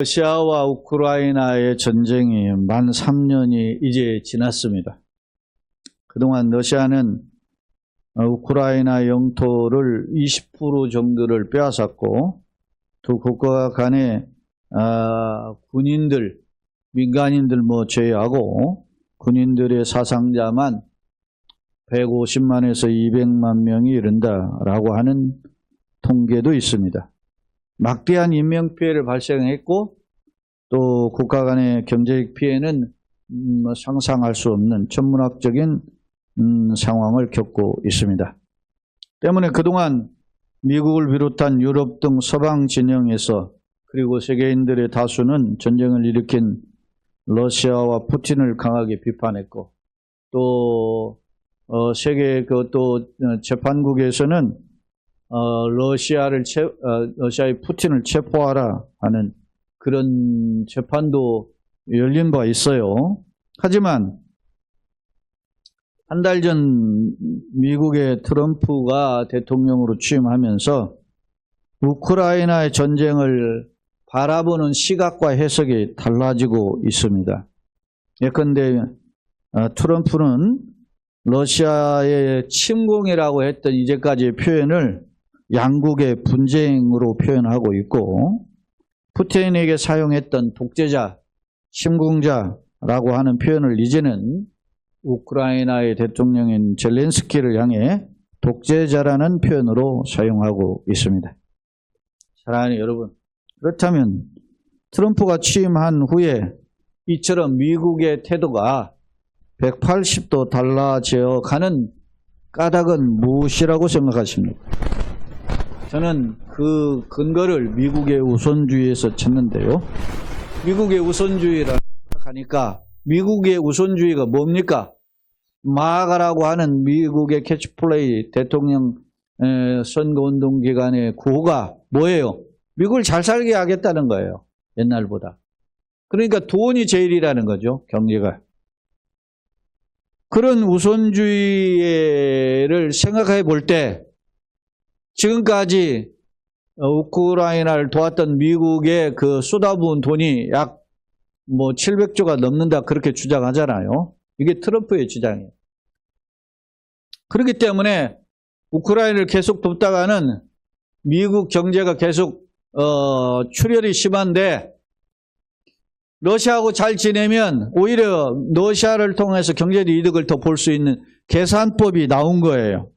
러시아와 우크라이나의 전쟁이 만 3년이 이제 지났습니다. 그동안 러시아는 우크라이나 영토를 20% 정도를 빼앗았고 두 국가 간에 군인들, 민간인들 제외하고 군인들의 사상자만 150만에서 200만 명이 이른다라고 하는 통계도 있습니다. 막대한 인명피해를 발생했고 또 국가 간의 경제적 피해는 상상할 수 없는 천문학적인 상황을 겪고 있습니다. 때문에 그동안 미국을 비롯한 유럽 등 서방 진영에서 그리고 세계인들의 다수는 전쟁을 일으킨 러시아와 푸틴을 강하게 비판했고 또 세계 또 재판국에서는 러시아의 푸틴을 체포하라 하는 그런 재판도 열린 바 있어요. 하지만 한 달 전 미국의 트럼프가 대통령으로 취임하면서 우크라이나의 전쟁을 바라보는 시각과 해석이 달라지고 있습니다. 예컨대 트럼프는 러시아의 침공이라고 했던 이제까지의 표현을 양국의 분쟁으로 표현하고 있고 푸틴에게 사용했던 독재자, 침공자라고 하는 표현을 이제는 우크라이나의 대통령인 젤렌스키를 향해 독재자라는 표현으로 사용하고 있습니다. 사랑하는 여러분, 그렇다면 트럼프가 취임한 후에 이처럼 미국의 태도가 180도 달라져 가는 까닭은 무엇이라고 생각하십니까? 저는 그 근거를 미국의 우선주의에서 찾는데요. 미국의 우선주의라고 생각하니까 미국의 우선주의가 뭡니까? 마가라고 하는 미국의 캐치플레이 대통령 선거운동 기간의 구호가 뭐예요? 미국을 잘 살게 하겠다는 거예요. 옛날보다. 그러니까 돈이 제일이라는 거죠. 경제가. 그런 우선주의를 생각해 볼 때 지금까지 우크라이나를 도왔던 미국의 그 쏟아부은 돈이 약 700조가 넘는다 그렇게 주장하잖아요. 이게 트럼프의 주장이에요. 그렇기 때문에 우크라이나를 계속 돕다가는 미국 경제가 계속 출혈이 심한데 러시아하고 잘 지내면 오히려 러시아를 통해서 경제적 이득을 더 볼 수 있는 계산법이 나온 거예요.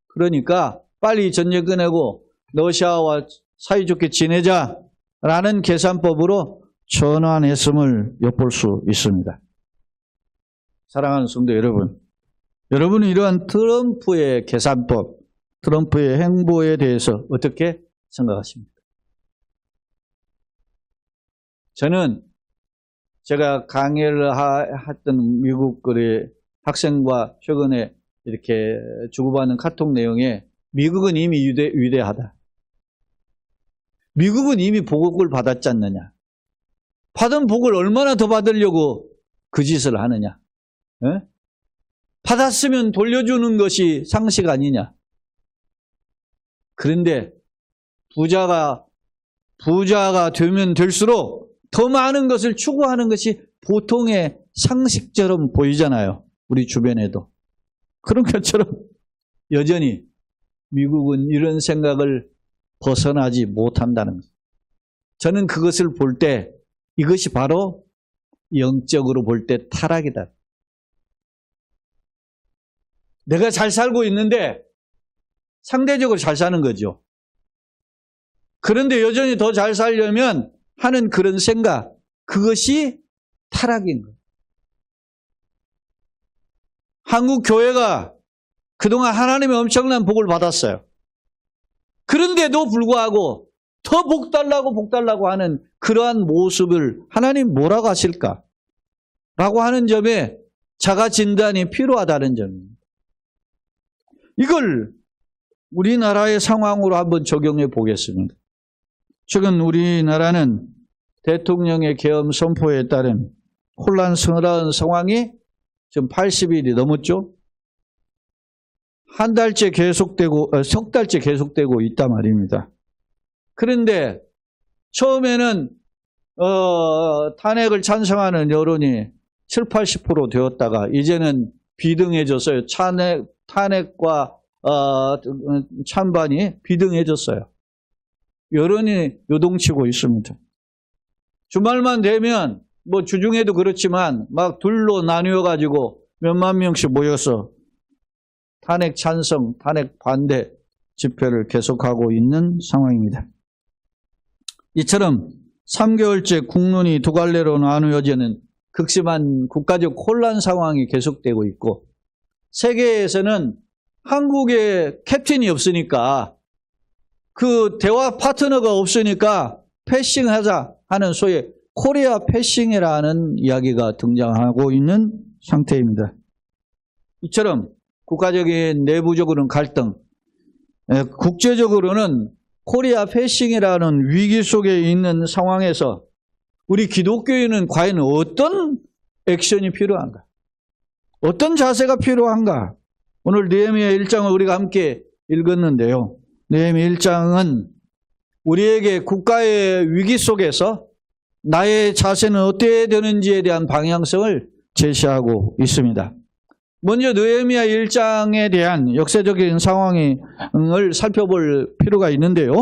그러니까 빨리 전쟁 끝내고 러시아와 사이좋게 지내자라는 계산법으로 전환했음을 엿볼 수 있습니다. 사랑하는 성도 여러분, 여러분은 이러한 트럼프의 계산법, 트럼프의 행보에 대해서 어떻게 생각하십니까? 저는 제가 강의를 했던 미국의 학생과 최근에 이렇게 주고받는 카톡 내용에 미국은 이미 위대하다. 미국은 이미 복을 받았지 않느냐. 받은 복을 얼마나 더 받으려고 그 짓을 하느냐. 에? 받았으면 돌려주는 것이 상식 아니냐. 그런데 부자가 되면 될수록 더 많은 것을 추구하는 것이 보통의 상식처럼 보이잖아요. 우리 주변에도. 그런 것처럼 여전히 미국은 이런 생각을 벗어나지 못한다는 것. 저는 그것을 볼 때 이것이 바로 영적으로 볼 때 타락이다. 내가 잘 살고 있는데 상대적으로 잘 사는 거죠. 그런데 여전히 더 잘 살려면 하는 그런 생각, 그것이 타락인 거예요. 한국 교회가 그동안 하나님의 엄청난 복을 받았어요. 그런데도 불구하고 더 복 달라고 하는 그러한 모습을 하나님 뭐라고 하실까? 라고 하는 점에 자가 진단이 필요하다는 점입니다. 이걸 우리나라의 상황으로 한번 적용해 보겠습니다. 최근 우리나라는 대통령의 계엄 선포에 따른 혼란스러운 상황이 지금 80일이 넘었죠. 석 달째 계속되고 있단 말입니다. 그런데 처음에는 탄핵을 찬성하는 여론이 7, 80% 되었다가 이제는 비등해졌어요. 탄핵과 찬반이 비등해졌어요. 여론이 요동치고 있습니다. 주말만 되면 뭐 주중에도 그렇지만 막 둘로 나뉘어 가지고 몇만 명씩 모여서 탄핵 찬성, 탄핵 반대 집회를 계속하고 있는 상황입니다. 이처럼 3개월째 국론이 두 갈래로 나누어지는 극심한 국가적 혼란 상황이 계속되고 있고, 세계에서는 한국에 캡틴이 없으니까, 그 대화 파트너가 없으니까 패싱하자 하는 소위 코리아 패싱이라는 이야기가 등장하고 있는 상태입니다. 이처럼 국가적인 내부적으로는 갈등, 국제적으로는 코리아 패싱이라는 위기 속에 있는 상황에서 우리 기독교인은 과연 어떤 액션이 필요한가? 어떤 자세가 필요한가? 오늘 느헤미야 1장을 우리가 함께 읽었는데요. 느헤미야 1장은 우리에게 국가의 위기 속에서 나의 자세는 어떻게 되는지에 대한 방향성을 제시하고 있습니다. 먼저 느헤미야 1장에 대한 역사적인 상황을 살펴볼 필요가 있는데요.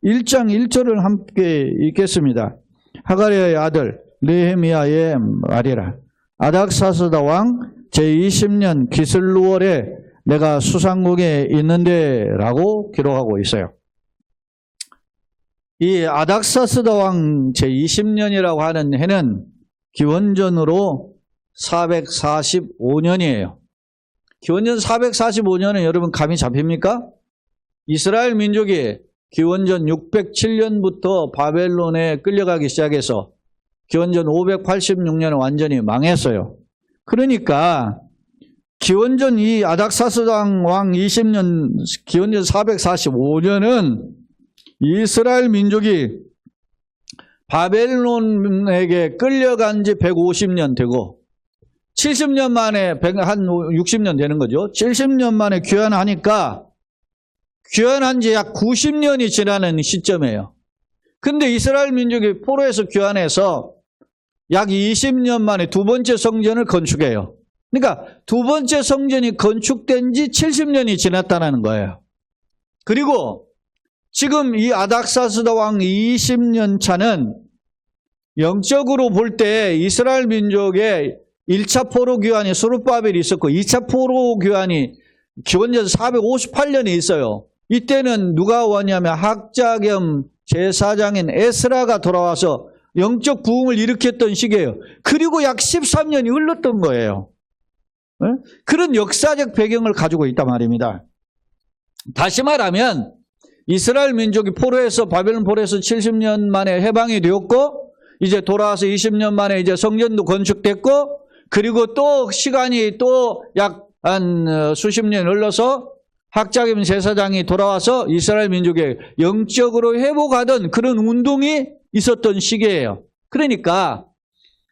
1장 1절을 함께 읽겠습니다. 하가랴의 아들 느헤미야의 말이라. 아닥사스다 왕 제20년 기슬루월에 내가 수상국에 있는데 라고 기록하고 있어요. 이 아닥사스다 왕 제20년이라고 하는 해는 기원전으로 445년이에요. 기원전 445년은 여러분 감이 잡힙니까? 이스라엘 민족이 기원전 607년부터 바벨론에 끌려가기 시작해서 기원전 586년에 완전히 망했어요. 그러니까 기원전 이 아닥사스다 왕 20년, 기원전 445년은 이스라엘 민족이 바벨론에게 끌려간 지 150년 되고 70년 만에 한 60년 되는 거죠. 70년 만에 귀환하니까 귀환한 지 약 90년이 지나는 시점이에요. 근데 이스라엘 민족이 포로에서 귀환해서 약 20년 만에 두 번째 성전을 건축해요. 그러니까 두 번째 성전이 건축된 지 70년이 지났다는 거예요. 그리고 지금 이 아닥사스다 왕 20년 차는 영적으로 볼 때 이스라엘 민족의 1차 포로 귀환이 스룹바벨이 있었고 2차 포로 귀환이 기원전 458년에 있어요. 이때는 누가 왔냐면 학자 겸 제사장인 에스라가 돌아와서 영적 부흥을 일으켰던 시기예요. 그리고 약 13년이 흘렀던 거예요. 그런 역사적 배경을 가지고 있단 말입니다. 다시 말하면 이스라엘 민족이 포로에서 바벨론 포로에서 70년 만에 해방이 되었고 이제 돌아와서 20년 만에 이제 성전도 건축됐고 그리고 또 시간이 또 약 한 수십 년 흘러서 학자겸 제사장이 돌아와서 이스라엘 민족의 영적으로 회복하던 그런 운동이 있었던 시기예요. 그러니까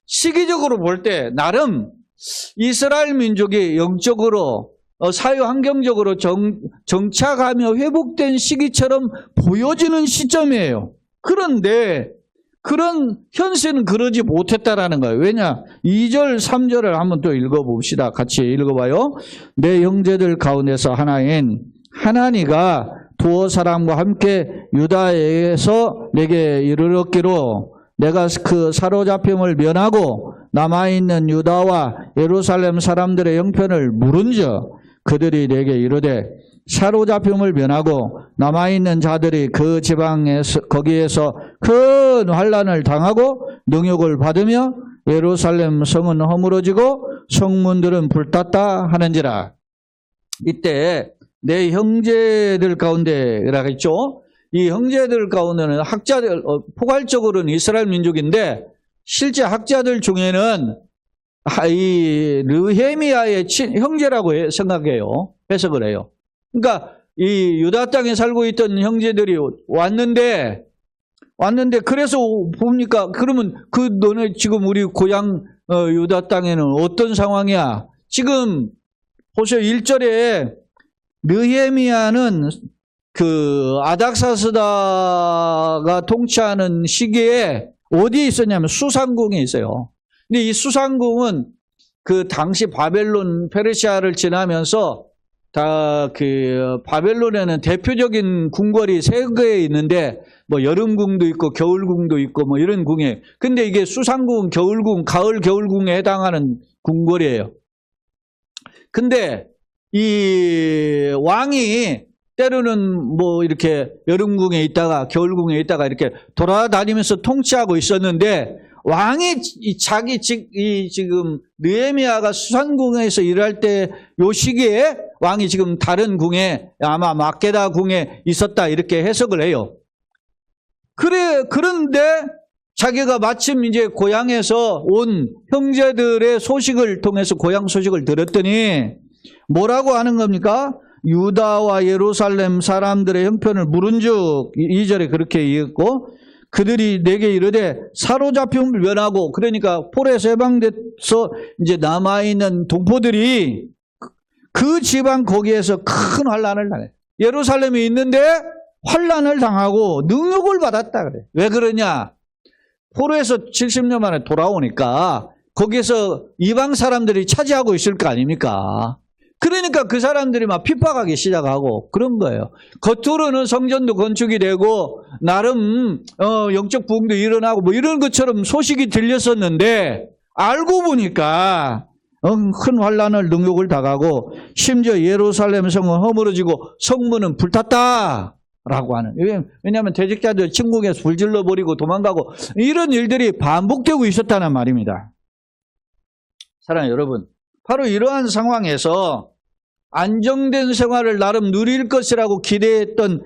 시기적으로 볼 때 나름 이스라엘 민족이 영적으로 사회 환경적으로 정착하며 회복된 시기처럼 보여지는 시점이에요. 그런데 그런 현실은 그러지 못했다라는 거예요. 왜냐? 2절, 3절을 한번 또 읽어봅시다. 같이 읽어봐요. 내 형제들 가운데서 하나인 하나니가 두어 사람과 함께 유다에서 내게 이르렀기로 내가 그 사로잡힘을 면하고 남아있는 유다와 예루살렘 사람들의 형편을 물은즉 그들이 내게 이르되 사로잡힘을 면하고 남아있는 자들이 그 지방에서 거기에서 큰 환난을 당하고 능욕을 받으며 예루살렘 성은 허물어지고 성문들은 불탔다 하는지라. 이때 내 형제들 가운데라고 했죠. 이 형제들 가운데는 학자들 포괄적으로는 이스라엘 민족인데 실제 학자들 중에는 이 느헤미야의 형제라고 생각해요. 해석을 해요. 그러니까 이 유다 땅에 살고 있던 형제들이 왔는데 그래서 봅니까? 그러면 너네 지금 우리 고향 유다 땅에는 어떤 상황이야? 지금 보세요. 1절에 느헤미야는 그 아닥사스다가 통치하는 시기에 어디에 있었냐면 수상궁에 있어요. 근데 이 수상궁은 그 당시 바벨론 페르시아를 지나면서 다 그 바벨론에는 대표적인 궁궐이 세 개 있는데 뭐 여름궁도 있고 겨울궁도 있고 뭐 이런 궁에, 근데 이게 수상궁, 겨울궁, 가을 겨울궁에 해당하는 궁궐이에요. 근데 이 왕이 때로는 뭐 이렇게 여름궁에 있다가 겨울궁에 있다가 이렇게 돌아다니면서 통치하고 있었는데, 왕이 지금 느헤미야가 수상궁에서 일할 때 요 시기에 왕이 지금 다른 궁에, 아마 마케다 궁에 있었다 이렇게 해석을 해요. 그런데 자기가 마침 이제 고향에서 온 형제들의 소식을 통해서 고향 소식을 들었더니 뭐라고 하는 겁니까? 유다와 예루살렘 사람들의 형편을 물은즉, 2절에 그렇게 얘기했고, 그들이 내게 이르되 사로잡힘을 면하고, 그러니까 폴에서 해방돼서 이제 남아있는 동포들이 그 지방 거기에서 큰 환란을 당해. 예루살렘에 있는데 환란을 당하고 능욕을 받았다 그래. 왜 그러냐? 포로에서 70년 만에 돌아오니까 거기에서 이방 사람들이 차지하고 있을 거 아닙니까? 그러니까 그 사람들이 막 핍박하기 시작하고 그런 거예요. 겉으로는 성전도 건축이 되고 나름 영적 부흥도 일어나고 뭐 이런 것처럼 소식이 들렸었는데, 알고 보니까 큰 환란을 능욕을 당하고 심지어 예루살렘 성은 허물어지고 성문은 불탔다라고 하는. 왜냐하면 대적자들 침공해서 불질러 버리고 도망가고 이런 일들이 반복되고 있었다는 말입니다. 사랑하는 여러분, 바로 이러한 상황에서 안정된 생활을 나름 누릴 것이라고 기대했던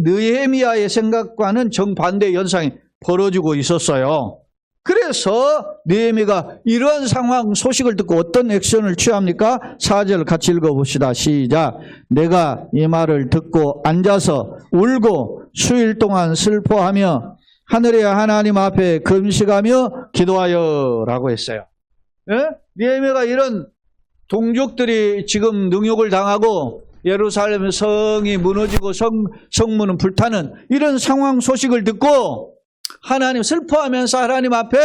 느헤미야의 생각과는 정반대의 현상이 벌어지고 있었어요. 그래서 느헤미야가 이러한 상황 소식을 듣고 어떤 액션을 취합니까? 4절 같이 읽어봅시다. 시작. 내가 이 말을 듣고 앉아서 울고 수일 동안 슬퍼하며 하늘의 하나님 앞에 금식하며 기도하여 라고 했어요. 예? 느헤미야가 이런 동족들이 지금 능욕을 당하고 예루살렘 성이 무너지고 성문은 불타는 이런 상황 소식을 듣고 하나님 슬퍼하면서 하나님 앞에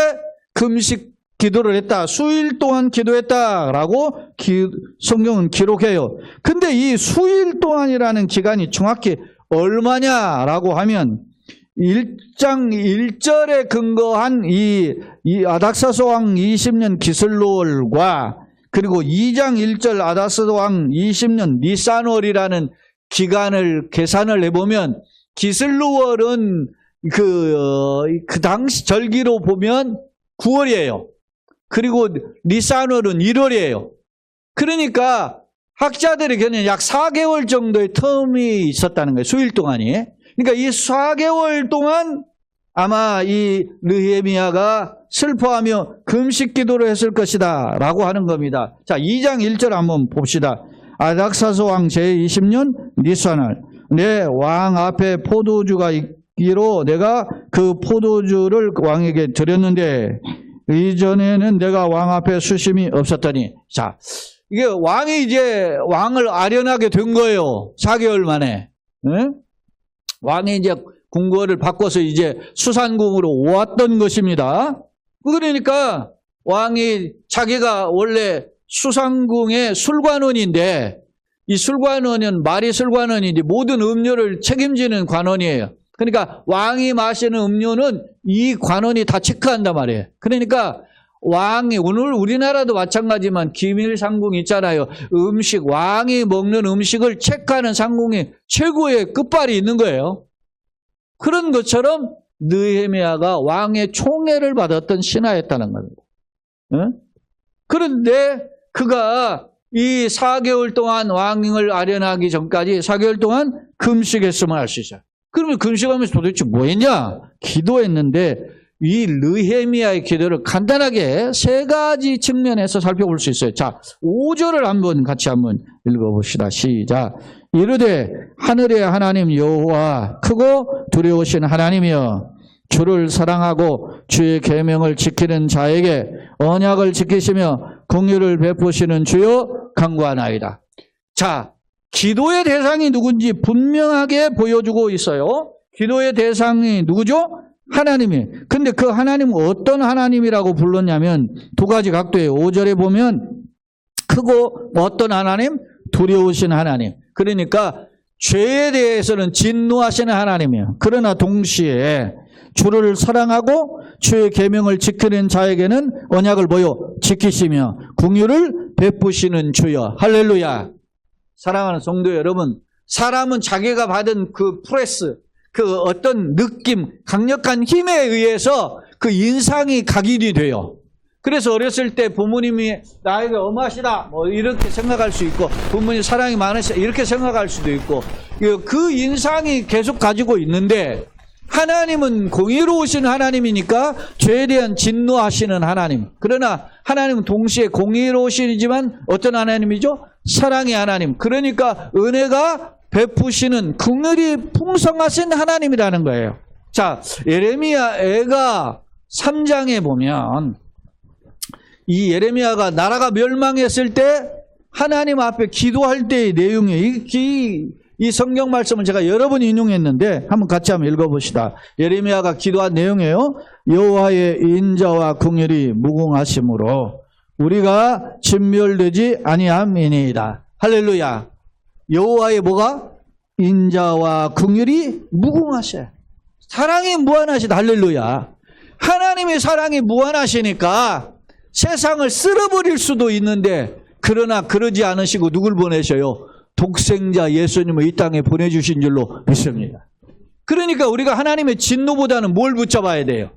금식 기도를 했다. 수일 동안 기도했다라고 성경은 기록해요. 근데 이 수일 동안이라는 기간이 정확히 얼마냐라고 하면 1장 1절에 근거한 이 아닥사스 왕 20년 기슬로월과 그리고 2장 1절 아닥사스 왕 20년 니산월이라는 기간을 계산을 해보면 기슬로월은 그 당시 절기로 보면 9월이에요. 그리고 니산월은 1월이에요. 그러니까 학자들의 견해는 약 4개월 정도의 텀이 있었다는 거예요. 수일 동안이. 그러니까 이 4개월 동안 아마 이 느헤미야가 슬퍼하며 금식 기도를 했을 것이다 라고 하는 겁니다. 자, 2장 1절 한번 봅시다. 아닥사스 왕 제20년 니산월, 내 왕 앞에 포도주가 있기로 내가 그 포도주를 왕에게 드렸는데 이전에는 내가 왕 앞에 수심이 없었더니. 자, 이게 왕이 이제 왕을 아련하게 된 거예요. 4개월 만에. 네? 왕이 이제 궁궐을 바꿔서 이제 수산궁으로 오왔던 것입니다. 그러니까 왕이 자기가 원래 수상궁의 술관원인데, 이 술관원은 말이 술관원인데 모든 음료를 책임지는 관원이에요. 그러니까 왕이 마시는 음료는 이 관원이 다 체크한단 말이에요. 그러니까 왕이, 오늘 우리나라도 마찬가지지만 기밀 상궁 있잖아요. 음식, 왕이 먹는 음식을 체크하는 상궁이 최고의 끝발이 있는 거예요. 그런 것처럼 느헤미야가 왕의 총애를 받았던 신하였다는 겁니다. 그런데 그가 이 4개월 동안 왕을 아련하기 전까지 4개월 동안 금식했으면 할 수 있어요. 그러면 금식하면서 도대체 뭐 했냐? 기도했는데 이 느헤미야의 기도를 간단하게 3가지 측면에서 살펴볼 수 있어요. 자, 5절을 같이 한번 읽어봅시다. 시작. 이르되 하늘의 하나님 여호와 크고 두려우신 하나님이여, 주를 사랑하고 주의 계명을 지키는 자에게 언약을 지키시며 긍휼을 베푸시는 주여 간구하나이다. 자, 기도의 대상이 누군지 분명하게 보여주고 있어요. 기도의 대상이 누구죠? 하나님이. 근데 그 하나님은 어떤 하나님이라고 불렀냐면 두 가지 각도예요. 5절에 보면 크고 어떤 하나님? 두려우신 하나님. 그러니까 죄에 대해서는 진노하시는 하나님이에요. 그러나 동시에 주를 사랑하고 주의 계명을 지키는 자에게는 언약을 지키시며 긍휼을 베푸시는 주여. 할렐루야. 사랑하는 성도 여러분, 사람은 자기가 받은 그 프레스, 그 어떤 느낌, 강력한 힘에 의해서 그 인상이 각인이 돼요. 그래서 어렸을 때 부모님이 나에게 엄하시다 뭐 이렇게 생각할 수 있고, 부모님 사랑이 많으시다 이렇게 생각할 수도 있고, 그 인상이 계속 가지고 있는데, 하나님은 공의로우신 하나님이니까 죄에 대한 진노하시는 하나님. 그러나 하나님은 동시에 공의로우시지만 어떤 하나님이죠? 사랑의 하나님. 그러니까 은혜가 베푸시는 긍휼이 풍성하신 하나님이라는 거예요. 자, 예레미야 애가 3장에 보면 이 예레미야가 나라가 멸망했을 때 하나님 앞에 기도할 때의 내용이에요. 이 성경 말씀을 제가 여러 번 인용했는데 한번 같이 한번 읽어봅시다. 예레미야가 기도한 내용이에요. 여호와의 인자와 긍휼이 무궁하심으로 우리가 진멸되지 아니함이니이다. 할렐루야. 여호와의 뭐가? 인자와 긍휼이 무궁하셔. 사랑이 무한하시다. 할렐루야. 하나님의 사랑이 무한하시니까 세상을 쓸어버릴 수도 있는데, 그러나 그러지 않으시고 누굴 보내셔요? 독생자 예수님을 이 땅에 보내주신 줄로 믿습니다. 그러니까 우리가 하나님의 진노보다는 뭘 붙잡아야 돼요?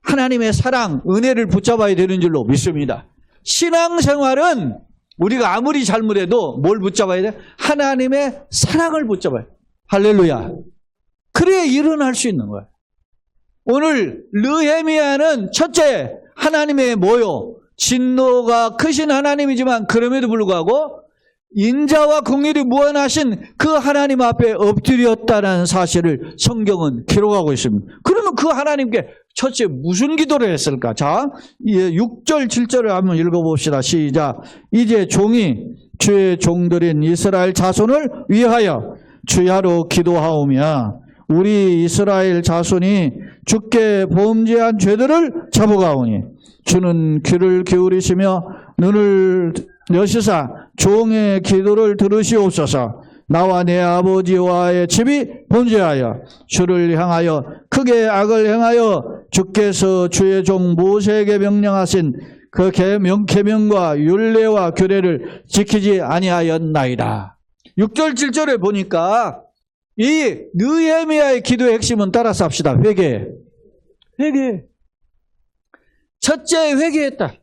하나님의 사랑, 은혜를 붙잡아야 되는 줄로 믿습니다. 신앙생활은 우리가 아무리 잘못해도 뭘 붙잡아야 돼? 하나님의 사랑을 붙잡아야 돼. 할렐루야. 그래야 일어날 수 있는 거예요. 오늘 느헤미야는 첫째, 하나님의 진노가 크신 하나님이지만 그럼에도 불구하고 인자와 긍휼이 무한하신 그 하나님 앞에 엎드렸다는 사실을 성경은 기록하고 있습니다. 그러면 그 하나님께 첫째 무슨 기도를 했을까? 자, 6절 7절을 한번 읽어봅시다. 시작. 이제 종이 주의 종들인 이스라엘 자손을 위하여 주야로 기도하오며 우리 이스라엘 자손이 주께 범죄한 죄들을 잡아가오니 주는 귀를 기울이시며 눈을 여시사 종의 기도를 들으시옵소서. 나와 내 아버지와의 집이 범죄하여 주를 향하여 크게 악을 행하여 주께서 주의 종 모세에게 명령하신 그 계명과 율례와 규례를 지키지 아니하였나이다. 6절 7절에 보니까 이 느헤미야의 기도의 핵심은 따라서 합시다. 회개. 첫째 회개했다.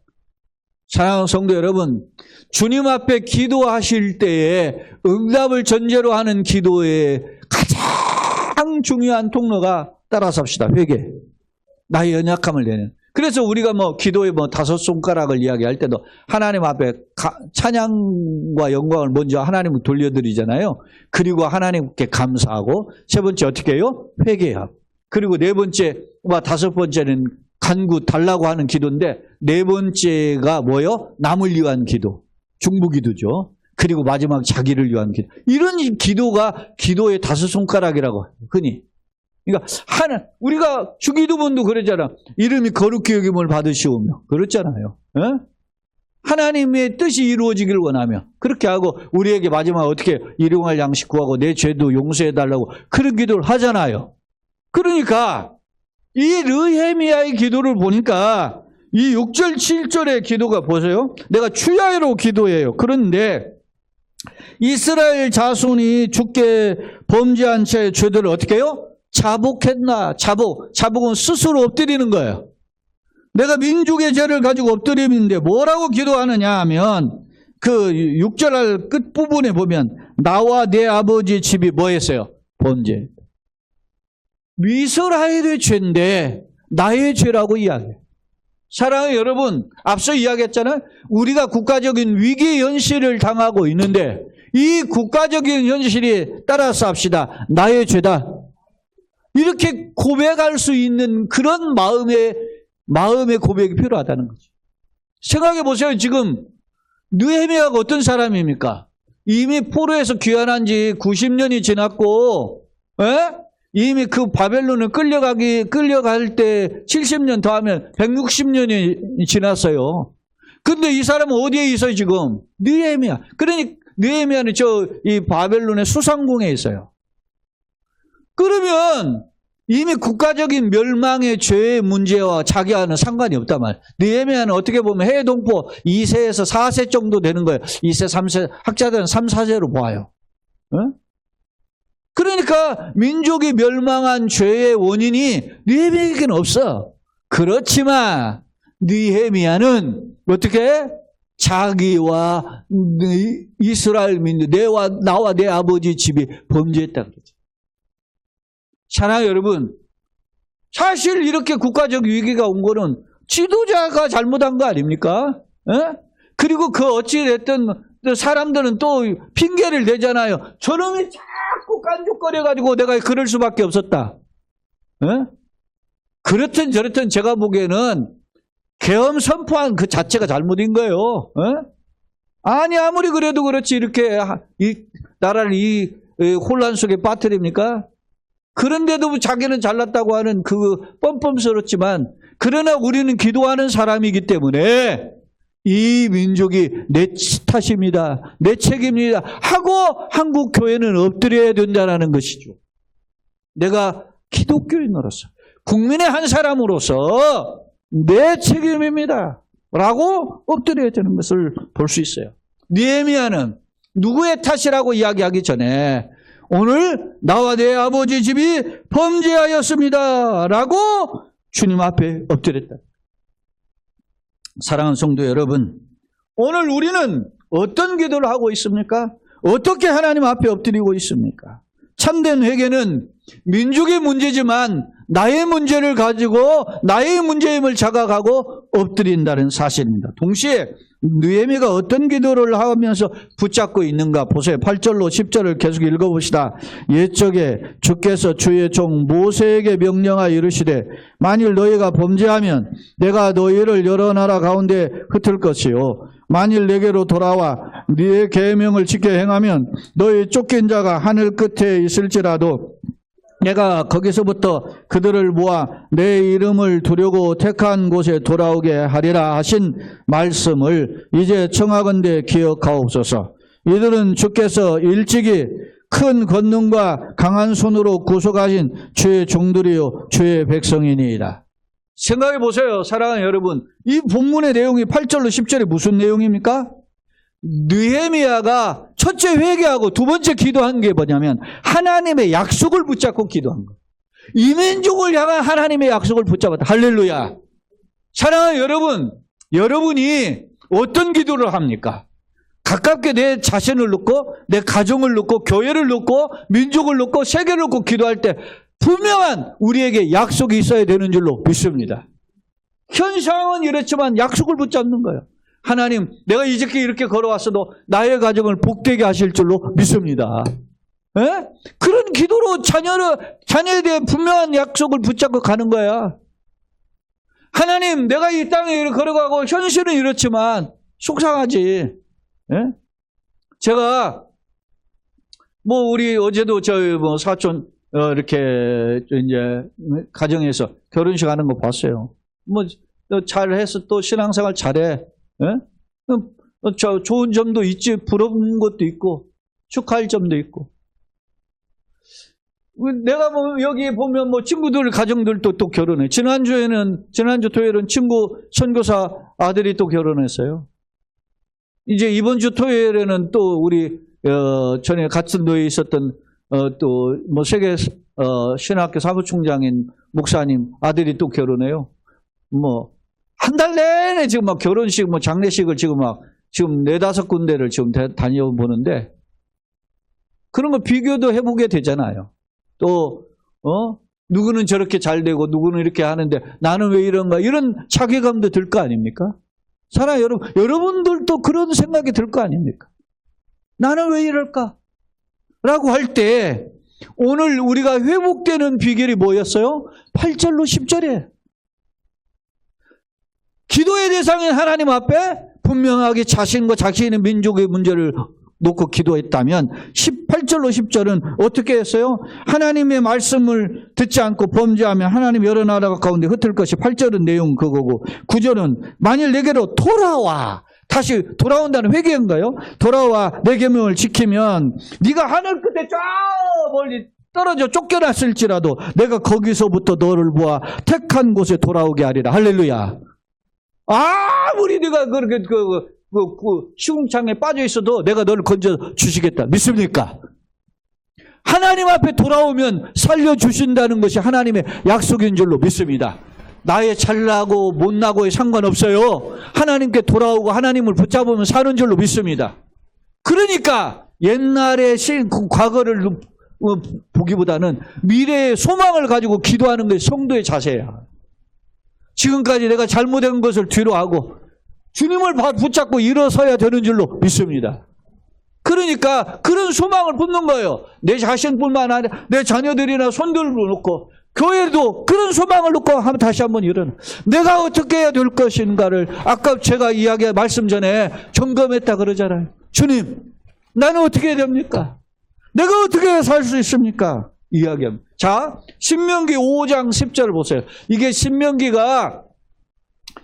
사랑하는 성도 여러분, 주님 앞에 기도하실 때에 응답을 전제로 하는 기도의 가장 중요한 통로가 따라서 합시다. 회개. 나의 연약함을 내는. 그래서 우리가 기도의 5손가락을 이야기할 때도 하나님 앞에 찬양과 영광을 먼저 하나님을 돌려드리잖아요. 그리고 하나님께 감사하고, 세 번째 어떻게 해요? 회개하고. 그리고 네 번째와 다섯 번째는 간구 달라고 하는 기도인데, 네 번째가 남을 위한 기도, 중보기도죠. 그리고 마지막 자기를 위한 기도. 이런 기도가 기도의 5손가락이라고 흔히. 그러니까 우리가 주기도문도 그러잖아. 이름이 거룩히 여김을 받으시오며. 그렇잖아요. 하나님의 뜻이 이루어지길 원하며. 그렇게 하고 우리에게 마지막 어떻게 일용할 양식 구하고 내 죄도 용서해달라고 그런 기도를 하잖아요. 그러니까 이 느헤미야의 기도를 보니까 이 6절 7절의 기도가 보세요. 내가 주야로 기도해요. 그런데 이스라엘 자손이 주께 범죄한 채 죄들을 어떻게 해요? 자복했나? 자복은 스스로 엎드리는 거예요. 내가 민족의 죄를 가지고 엎드림인데 뭐라고 기도하느냐 하면 그 6절 끝부분에 보면 나와 내 아버지 집이 뭐 했어요? 범죄. 이스라엘의 죄인데 나의 죄라고 이야기해요. 사랑하는 여러분, 앞서 이야기했잖아요. 우리가 국가적인 위기 현실을 당하고 있는데 이 국가적인 현실이 따라서 합시다. 나의 죄다. 이렇게 고백할 수 있는 그런 마음의 고백이 필요하다는 거죠. 생각해 보세요. 지금 느헤미야가 어떤 사람입니까? 이미 포로에서 귀환한 지 90년이 지났고, 이미 그 바벨론을 끌려갈 때 70년 더하면 160년이 지났어요. 근데 이 사람은 어디에 있어요, 지금? 느헤미야. 그러니 느헤미야는 이 바벨론의 수상궁에 있어요. 그러면 이미 국가적인 멸망의 죄의 문제와 자기와는 상관이 없단 말이에요. 느헤미야는 어떻게 보면 해동포 2세에서 4세 정도 되는 거예요. 2세, 3세, 학자들은 3, 4세로 봐요. 어? 그러니까 민족이 멸망한 죄의 원인이 느헤미야에게는 없어. 그렇지만 느헤미야는 어떻게? 자기와 이스라엘 민족, 나와 내 아버지 집이 범죄했다 그러죠. 사랑하는 여러분, 사실 이렇게 국가적 위기가 온 거는 지도자가 잘못한 거 아닙니까? 에? 그리고 그 어찌됐든 사람들은 또 핑계를 대잖아요. 저놈이 자꾸 깐죽거려가지고 내가 그럴 수밖에 없었다. 에? 그렇든 저렇든 제가 보기에는 계엄 선포한 그 자체가 잘못인 거예요. 에? 아니 아무리 그래도 그렇지 이렇게 이 나라를 이 혼란 속에 빠뜨립니까? 그런데도 자기는 잘났다고 하는 그 뻔뻔스럽지만 그러나 우리는 기도하는 사람이기 때문에 이 민족이 내 탓입니다. 내 책임입니다. 하고 한국 교회는 엎드려야 된다는 것이죠. 내가 기독교인으로서 국민의 한 사람으로서 내 책임입니다. 라고 엎드려야 되는 것을 볼 수 있어요. 느헤미야는 누구의 탓이라고 이야기하기 전에 오늘 나와 내 아버지 집이 범죄하였습니다. 라고 주님 앞에 엎드렸다. 사랑하는 성도 여러분, 오늘 우리는 어떤 기도를 하고 있습니까? 어떻게 하나님 앞에 엎드리고 있습니까? 참된 회개는 민족의 문제지만 나의 문제를 가지고 나의 문제임을 자각하고 엎드린다는 사실입니다. 동시에 느헤미야가 어떤 기도를 하면서 붙잡고 있는가 보세요. 8절로 10절을 계속 읽어봅시다. 옛적에 주께서 주의 종 모세에게 명령하여 이르시되 만일 너희가 범죄하면 내가 너희를 여러 나라 가운데 흩을 것이요 만일 내게로 돌아와 네 계명을 지켜 행하면 너희 쫓긴 자가 하늘 끝에 있을지라도 내가 거기서부터 그들을 모아 내 이름을 두려고 택한 곳에 돌아오게 하리라 하신 말씀을 이제 청하건대 기억하옵소서. 이들은 주께서 일찍이 큰 권능과 강한 손으로 구속하신 주의 종들이요 주의 백성이니이다. 생각해 보세요. 사랑하는 여러분, 이 본문의 내용이 8절로 10절에 무슨 내용입니까? 느헤미야가 첫째 회개하고 두 번째 기도한 게 뭐냐면 하나님의 약속을 붙잡고 기도한 거예요. 이 민족을 향한 하나님의 약속을 붙잡았다. 할렐루야. 사랑하는 여러분, 여러분이 어떤 기도를 합니까? 가깝게 내 자신을 놓고 내 가정을 놓고 교회를 놓고 민족을 놓고 세계를 놓고 기도할 때 분명한 우리에게 약속이 있어야 되는 줄로 믿습니다. 현 상황은 이렇지만 약속을 붙잡는 거예요. 하나님, 내가 이제껏 이렇게 걸어왔어도 나의 가정을 복되게 하실 줄로 믿습니다. 에? 그런 기도로 자녀에 대해 분명한 약속을 붙잡고 가는 거야. 하나님, 내가 이 땅에 걸어가고 현실은 이렇지만 속상하지. 에? 제가 우리 어제도 사촌 이렇게 이제 가정에서 결혼식 하는 거 봤어요. 잘해서 또 신앙생활 잘해. 예? 좋은 점도 있지, 부러운 것도 있고, 축하할 점도 있고. 내가 여기 보면 친구들, 가정들도 또 결혼해. 지난주 토요일은 친구 선교사 아들이 또 결혼했어요. 이제 이번 주 토요일에는 또 우리, 전에 같은 도에 있었던, 세계, 신학교 사무총장인 목사님 아들이 또 결혼해요. 한 달 내내 지금 결혼식, 장례식을 지금 4-5군데를 지금 다녀보는데, 그런 거 비교도 해보게 되잖아요. 또, 누구는 저렇게 잘 되고, 누구는 이렇게 하는데, 나는 왜 이런가? 이런 자괴감도 들 거 아닙니까? 사랑하는 여러분, 여러분들도 그런 생각이 들 거 아닙니까? 나는 왜 이럴까? 라고 할 때, 오늘 우리가 회복되는 비결이 뭐였어요? 8절로 10절에. 기도의 대상인 하나님 앞에 분명하게 자신과 자신의 민족의 문제를 놓고 기도했다면 18절로 10절은 어떻게 했어요? 하나님의 말씀을 듣지 않고 범죄하면 하나님 여러 나라 가운데 흩을 것이 8절은 내용 그거고 9절은 만일 내게로 돌아와 다시 돌아온다는 회개인가요? 돌아와 내 계명을 지키면 네가 하늘 끝에 저 멀리 떨어져 쫓겨났을지라도 내가 거기서부터 너를 보아 택한 곳에 돌아오게 하리라. 할렐루야. 아무리 네가 그렇게 시궁창에 빠져 있어도 내가 너를 건져 주시겠다. 믿습니까? 하나님 앞에 돌아오면 살려주신다는 것이 하나님의 약속인 줄로 믿습니다. 나의 잘나고 못나고에 상관없어요. 하나님께 돌아오고 하나님을 붙잡으면 사는 줄로 믿습니다. 그러니까 옛날의 과거를 보기보다는 미래의 소망을 가지고 기도하는 것이 성도의 자세야. 지금까지 내가 잘못한 것을 뒤로 하고 주님을 붙잡고 일어서야 되는 줄로 믿습니다. 그러니까 그런 소망을 붙는 거예요. 내 자신뿐만 아니라 내 자녀들이나 손들을 놓고 교회도 그런 소망을 놓고 다시 한번 일어나. 내가 어떻게 해야 될 것인가를 아까 제가 말씀 전에 점검했다 그러잖아요. 주님, 나는 어떻게 해야 됩니까? 내가 어떻게 살 수 있습니까? 이야기합니다. 자, 신명기 5장 10절 보세요. 이게 신명기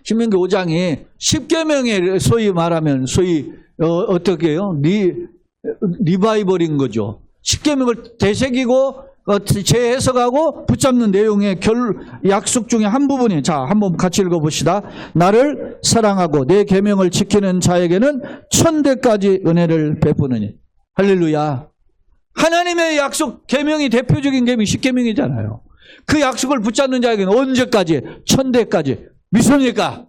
5장이 10계명에 소위 말하면 어떻게 해요? 리바이벌인 거죠. 10계명을 되새기고 재해석하고 붙잡는 내용의 약속 중에 한 부분이, 자, 한번 같이 읽어봅시다. 나를 사랑하고 내 계명을 지키는 자에게는 1000대까지 은혜를 베푸느니. 할렐루야. 하나님의 약속 계명이 대표적인 계명이 10계명이잖아요. 그 약속을 붙잡는 자에게는 언제까지? 1000대까지. 믿습니까?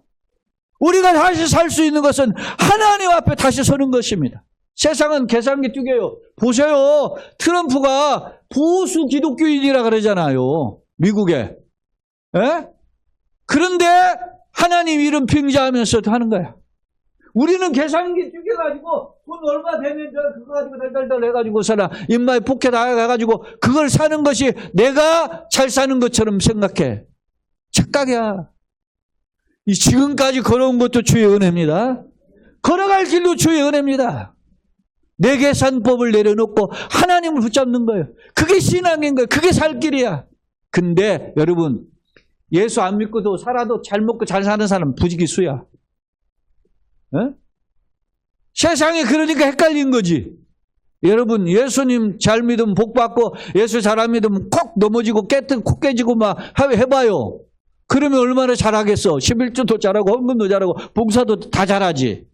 우리가 다시 살 수 있는 것은 하나님 앞에 다시 서는 것입니다. 세상은 계산기 튀겨요. 보세요. 트럼프가 보수 기독교인이라 그러잖아요. 미국에. 에? 그런데 하나님 이름 빙자하면서 하는 거야. 우리는 계산기 튀겨가지고 돈 얼마 되면 그거 가지고 달달달 해가지고서나 인마에 포켓 해가지고 그걸 사는 것이 내가 잘 사는 것처럼 생각해. 착각이야. 지금까지 걸어온 것도 주의 은혜입니다. 걸어갈 길도 주의 은혜입니다. 내 계산법을 내려놓고 하나님을 붙잡는 거예요. 그게 신앙인 거예요. 그게 살 길이야. 근데 여러분, 예수 안 믿고도 살아도 잘 먹고 잘 사는 사람은 부지기수야. 에? 세상에 그러니까 헷갈린 거지. 여러분, 예수님 잘 믿으면 복 받고 예수 잘 안 믿으면 콕 넘어지고 코 깨지고 막 해봐요. 그러면 얼마나 잘하겠어. 11조도 잘하고 헌금도 잘하고 봉사도 다 잘하지.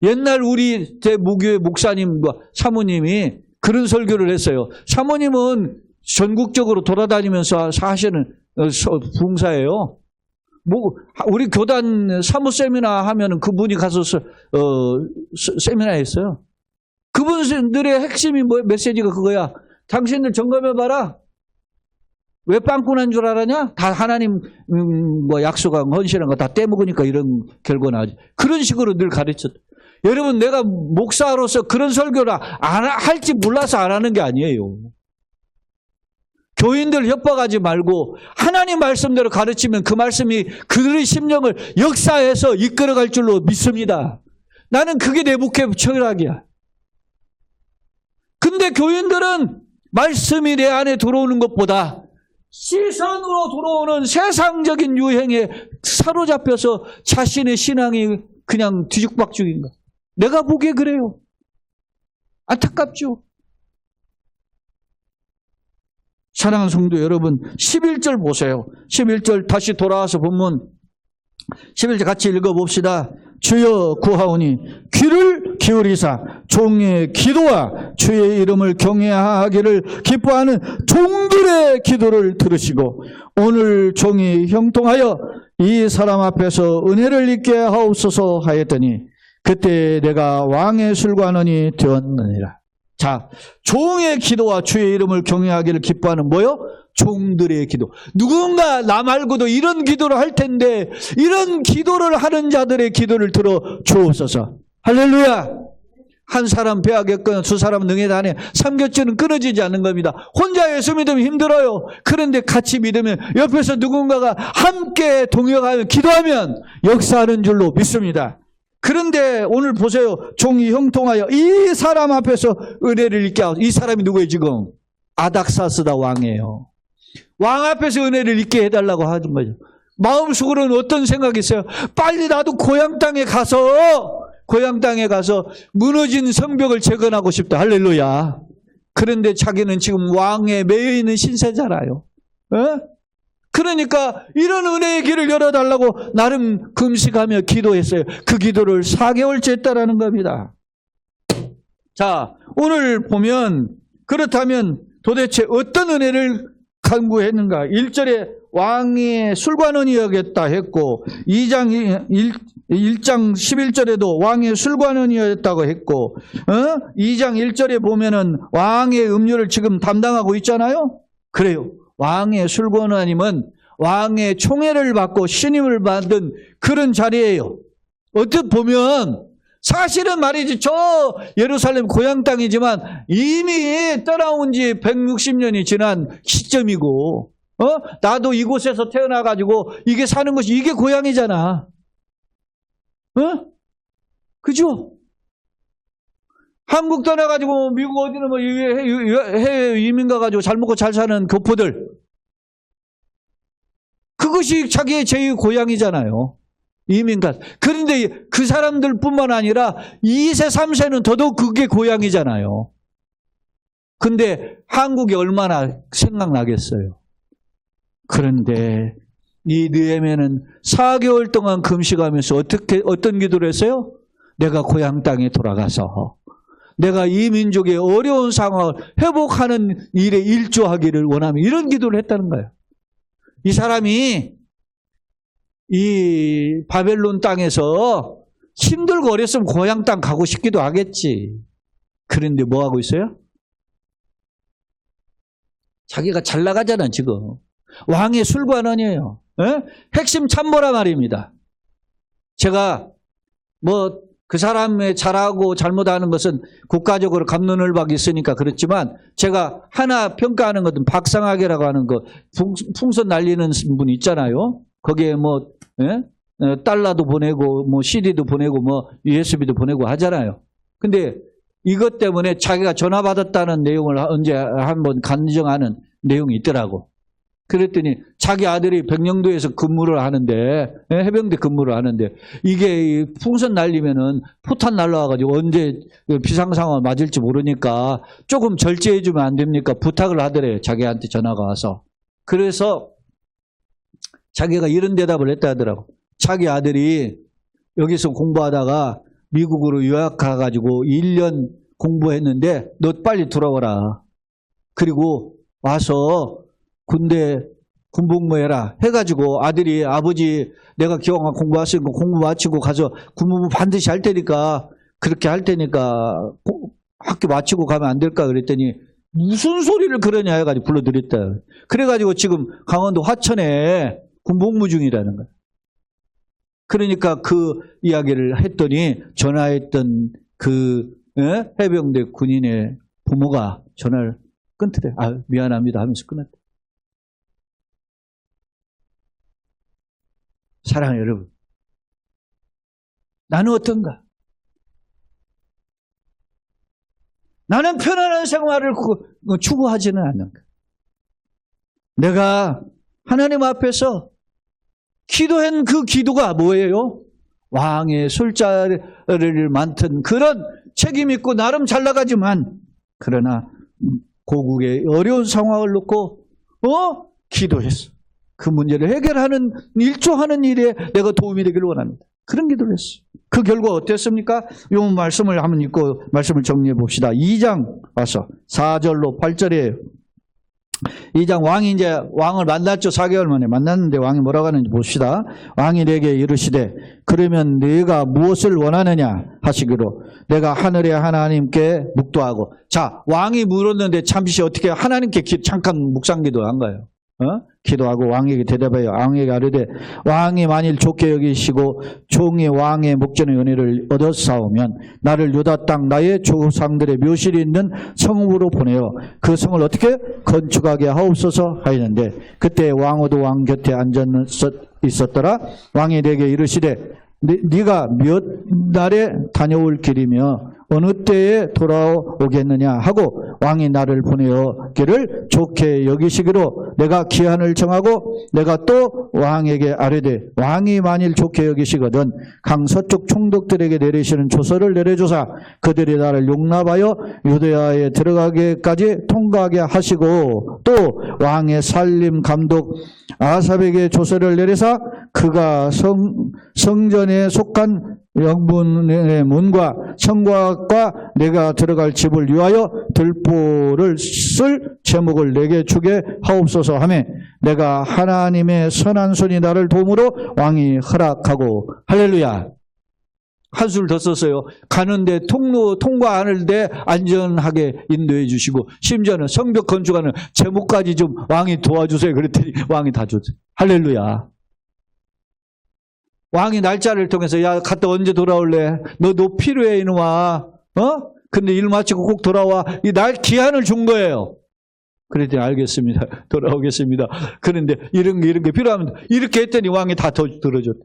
옛날 우리 대무교회 목사님과 사모님이 그런 설교를 했어요. 사모님은 전국적으로 돌아다니면서 하시는 봉사예요. 우리 교단 사무 세미나 하면은 그분이 가서 세미나 했어요. 그분들의 핵심이 메시지가 그거야. 당신들 점검해봐라. 왜 빵꾸난 줄 알았냐? 다 하나님 약속한 헌신한 거 다 떼먹으니까 이런 결과 나지. 그런 식으로 늘 가르쳤다. 여러분, 내가 목사로서 그런 설교를 할지 몰라서 안 하는 게 아니에요. 교인들 협박하지 말고 하나님 말씀대로 가르치면 그 말씀이 그들의 심령을 역사해서 이끌어갈 줄로 믿습니다. 나는 그게 내 목회 철학이야. 근데 교인들은 말씀이 내 안에 들어오는 것보다 시선으로 들어오는 세상적인 유행에 사로잡혀서 자신의 신앙이 그냥 뒤죽박죽인 거야. 내가 보기에 그래요. 안타깝죠. 사랑하는 성도 여러분, 11절 보세요. 11절 다시 돌아와서 보면 11절 같이 읽어봅시다. 주여 구하오니 귀를 기울이사 종의 기도와 주의 이름을 경외하기를 기뻐하는 종들의 기도를 들으시고 오늘 종이 형통하여 이 사람 앞에서 은혜를 입게 하옵소서 하였더니 그때 내가 왕의 술관원이 되었느니라. 자, 종의 기도와 주의 이름을 경외하기를 기뻐하는 뭐요? 종들의 기도. 누군가 나 말고도 이런 기도를 할 텐데 이런 기도를 하는 자들의 기도를 들어 주옵소서. 할렐루야. 한 사람 배하겠거나 두 사람 능해다네. 삼겹줄은 끊어지지 않는 겁니다. 혼자 예수 믿으면 힘들어요. 그런데 같이 믿으면 옆에서 누군가가 함께 동역하며 기도하면 역사하는 줄로 믿습니다. 그런데 오늘 보세요. 종이 형통하여 이 사람 앞에서 은혜를 잊게 하고, 이 사람이 누구예요 지금? 아닥사스다 왕이에요. 왕 앞에서 은혜를 잊게 해달라고 하는 거죠. 마음속으로는 어떤 생각이 있어요? 빨리 나도 고향 땅에 가서 무너진 성벽을 재건하고 싶다. 할렐루야. 그런데 자기는 지금 왕에 매여 있는 신세잖아요. 그러니까 이런 은혜의 길을 열어달라고 나름 금식하며 기도했어요. 그 기도를 4개월째 했다라는 겁니다. 자, 오늘 보면 그렇다면 도대체 어떤 은혜를 간구했는가? 1절에 왕의 술관원이었다 했고 1장 11절에도 왕의 술관원이었다고 했고 2장 1절에 보면은 왕의 음료를 지금 담당하고 있잖아요. 그래요. 왕의 술관원이면 왕의 총애를 받고 신임을 받은 그런 자리예요. 어떻게 보면 사실은 말이지 저 예루살렘 고향 땅이지만 이미 떠나온 지 160년이 지난 시점이고 나도 이곳에서 태어나가지고 이게 사는 것이 이게 고향이잖아. 그죠? 한국 떠나가지고 미국 어디는 뭐 해외 이민 가가지고 잘 먹고 잘 사는 교포들. 그것이 자기의 제2 고향이잖아요. 이민가. 그런데 그 사람들 뿐만 아니라 2세, 3세는 더더욱 그게 고향이잖아요. 근데 한국이 얼마나 생각나겠어요. 그런데 이 느헤미야는 4개월 동안 금식하면서 어떤 기도를 했어요? 내가 고향 땅에 돌아가서 내가 이 민족의 어려운 상황을 회복하는 일에 일조하기를 원하며 이런 기도를 했다는 거예요. 이 사람이 이 바벨론 땅에서 힘들고 어렸으면 고향 땅 가고 싶기도 하겠지. 그런데 뭐 하고 있어요? 자기가 잘 나가잖아 지금. 왕의 술관원이에요. 핵심 참모라 말입니다. 제가 뭐 그 사람의 잘하고 잘못하는 것은 국가적으로 갑론을박이 있으니까 그렇지만 제가 하나 평가하는 것은 박상학이라고 하는 거 풍선 날리는 분 있잖아요. 거기에 뭐 달러도 보내고 뭐 CD도 보내고 뭐 USB도 보내고 하잖아요. 근데 이것 때문에 자기가 전화 받았다는 내용을 언제 한번 간증하는 내용이 있더라고. 그랬더니 자기 아들이 백령도에서 근무를 하는데 해병대 근무를 하는데 이게 풍선 날리면은 포탄 날라와가지고 언제 비상상황 맞을지 모르니까 조금 절제해주면 안 됩니까? 부탁을 하더래요. 자기한테 전화가 와서. 그래서 자기가 이런 대답을 했다 하더라고. 자기 아들이 여기서 공부하다가 미국으로 유학 가가지고 1년 공부했는데 너 빨리 돌아와라. 그리고 와서 군대 군복무해라 해가지고 아들이 아버지 내가 기왕 공부했으니까 공부 마치고 가서 군복무 반드시 할 테니까 그렇게 할 테니까 학교 마치고 가면 안 될까 그랬더니 무슨 소리를 그러냐 해가지고 불러드렸다. 그래가지고 지금 강원도 화천에 군복무 중이라는 거야. 그러니까 그 이야기를 했더니 전화했던 그 해병대 군인의 부모가 전화를 끊더래. 아 미안합니다 하면서 끊었대. 사랑하는 여러분, 나는 어떤가? 나는 편안한 생활을 추구하지는 않는가? 내가 하나님 앞에서 기도한 그 기도가 뭐예요? 왕의 술자리를 맡은 그런 책임 있고 나름 잘 나가지만 그러나 고국의 어려운 상황을 놓고 기도했어. 그 문제를 해결하는 일조하는 일에 내가 도움이 되기를 원합니다. 그런 기도를 했어요. 그 결과 어땠습니까? 이 말씀을 한번 읽고 말씀을 정리해 봅시다. 2장 와서 4절로 8절이에요. 2장 왕이 이제 왕을 만났죠. 4개월 만에 만났는데 왕이 뭐라고 하는지 봅시다. 왕이 내게 이르시되 그러면 네가 무엇을 원하느냐 하시기로 내가 하늘의 하나님께 묵도하고. 자, 왕이 물었는데 잠시 어떻게 하나님께 잠깐 묵상기도 한 거예요. 기도하고 왕에게 대답하여 왕에게 아뢰되 왕이 만일 좋게 여기시고 종이 왕의 목전의 은혜를 얻었사오면 나를 유다 땅 나의 조상들의 묘실이 있는 성읍으로 보내어 그 성을 어떻게 건축하게 하옵소서 하였는데 그때 왕후도 왕 곁에 앉아 있었더라. 왕이 내게 이르시되 네가 몇 날에 다녀올 길이며 어느 때에 돌아오겠느냐 하고 왕이 나를 보내었기를 좋게 여기시기로 내가 기한을 정하고 내가 또 왕에게 아뢰되 왕이 만일 좋게 여기시거든 강서쪽 총독들에게 내리시는 조서를 내려주사 그들이 나를 용납하여 유대야에 들어가게까지 통과하게 하시고 또 왕의 살림 감독 아삽에게 조서를 내리사 그가 성전에 속한 영분의 문과 성곽과 내가 들어갈 집을 위하여 들보를 쓸 제목을 내게 주게 하옵소서 하며 내가 하나님의 선한 손이 나를 도움으로 왕이 허락하고 할렐루야. 한술 더 썼어요. 가는데 통과하는데 안전하게 인도해 주시고 심지어는 성벽 건축하는 제목까지 좀 왕이 도와주세요. 그랬더니 왕이 다 줬어요. 할렐루야. 왕이 날짜를 통해서 야 갔다 언제 돌아올래? 너 필요해 이놈아. 근데 일 마치고 꼭 돌아와. 이 날 기한을 준 거예요. 그랬더니 알겠습니다. 돌아오겠습니다. 그런데 이런 게 필요하면 이렇게 했더니 왕이 다 들어줬대.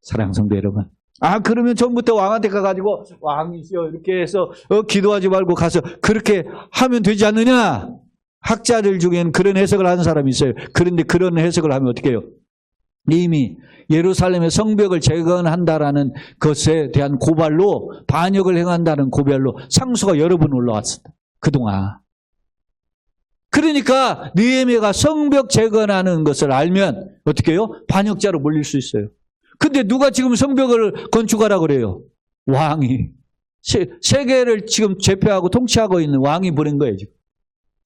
사랑하는 성도 여러분. 그러면 전부터 왕한테 가가지고 왕이시여 이렇게 해서 기도하지 말고 가서 그렇게 하면 되지 않느냐? 학자들 중에는 그런 해석을 하는 사람이 있어요. 그런데 그런 해석을 하면 어떻게 해요? 이미 예루살렘의 성벽을 재건한다라는 것에 대한 고발로 반역을 행한다는 고발로 상소가 여러 번 올라왔습니다. 그동안. 그러니까 느헤미야가 성벽 재건하는 것을 알면 어떻게 해요? 반역자로 몰릴 수 있어요. 근데 누가 지금 성벽을 건축하라고 그래요? 왕이. 세계를 지금 제패하고 통치하고 있는 왕이 보낸 거예요, 지금.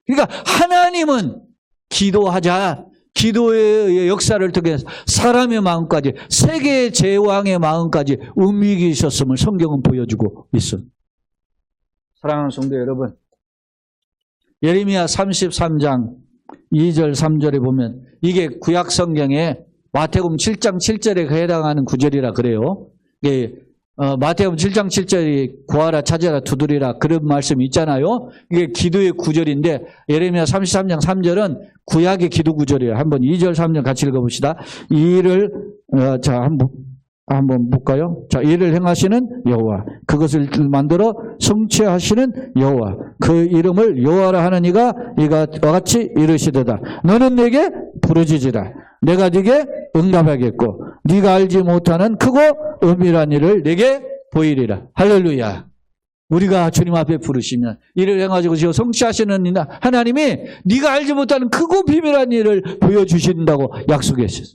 그러니까 하나님은 기도하자. 기도의 역사를 통해서 사람의 마음까지 세계 제왕의 마음까지 움직이셨음을 성경은 보여주고 있습니다. 사랑하는 성도 여러분, 예레미야 33장 2절 3절에 보면 이게 구약 성경에 마태복음 7장 7절에 해당하는 구절이라 그래요. 이게 마태복음 7장 7절이 구하라 찾아라 두드리라 그런 말씀이 있잖아요. 이게 기도의 구절인데 예레미야 33장 3절은 구약의 기도 구절이에요. 한번 2절 3절 같이 읽어봅시다. 이 일을 한번 볼까요? 자, 이를 행하시는 여호와 그것을 만들어 성취하시는 여호와 그 이름을 여호와라 하는 이가 같이 이르시도다. 너는 내게 부르짖으라. 내가 네게 응답하겠고 네가 알지 못하는 크고 은밀한 일을 내게 보이리라. 할렐루야. 우리가 주님 앞에 부르시면 이를 행하시고 지금 성취하시는 하나님이 네가 알지 못하는 크고 비밀한 일을 보여주신다고 약속했어요.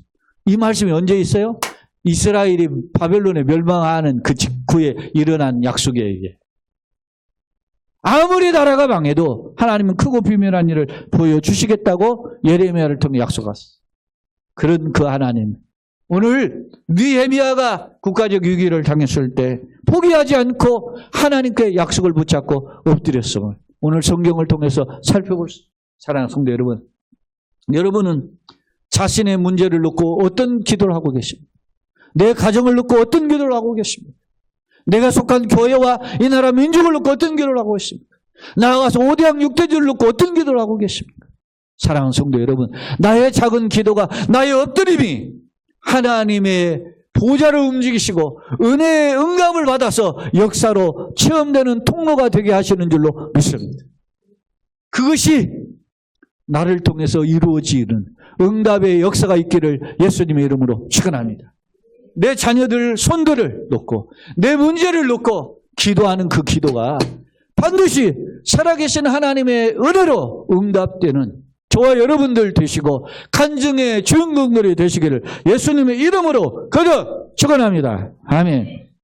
이 말씀이 언제 있어요? 이스라엘이 바벨론에 멸망하는 그 직후에 일어난 약속이에요. 이게. 아무리 나라가 망해도 하나님은 크고 비밀한 일을 보여주시겠다고 예레미야를 통해 약속했어요. 그런 그 하나님. 오늘 느헤미야가 국가적 위기를 당했을 때 포기하지 않고 하나님께 약속을 붙잡고 엎드렸음을 오늘 성경을 통해서 살펴볼 수 있습니다. 사랑하는 성도 여러분, 여러분은 자신의 문제를 놓고 어떤 기도를 하고 계십니까? 내 가정을 놓고 어떤 기도를 하고 계십니까? 내가 속한 교회와 이 나라 민족을 놓고 어떤 기도를 하고 계십니까? 나아가서 5대양 6대주를 놓고 어떤 기도를 하고 계십니까? 사랑하는 성도 여러분, 나의 작은 기도가 나의 엎드림이 하나님의 보좌를 움직이시고 은혜의 응답을 받아서 역사로 체험되는 통로가 되게 하시는 줄로 믿습니다. 그것이 나를 통해서 이루어지는 응답의 역사가 있기를 예수님의 이름으로 축원합니다. 내 자녀들 손들을 놓고 내 문제를 놓고 기도하는 그 기도가 반드시 살아계신 하나님의 은혜로 응답되는 저와 여러분들 되시고 간증의 주인공들이 되시기를 예수님의 이름으로 거듭 축원합니다. 아멘.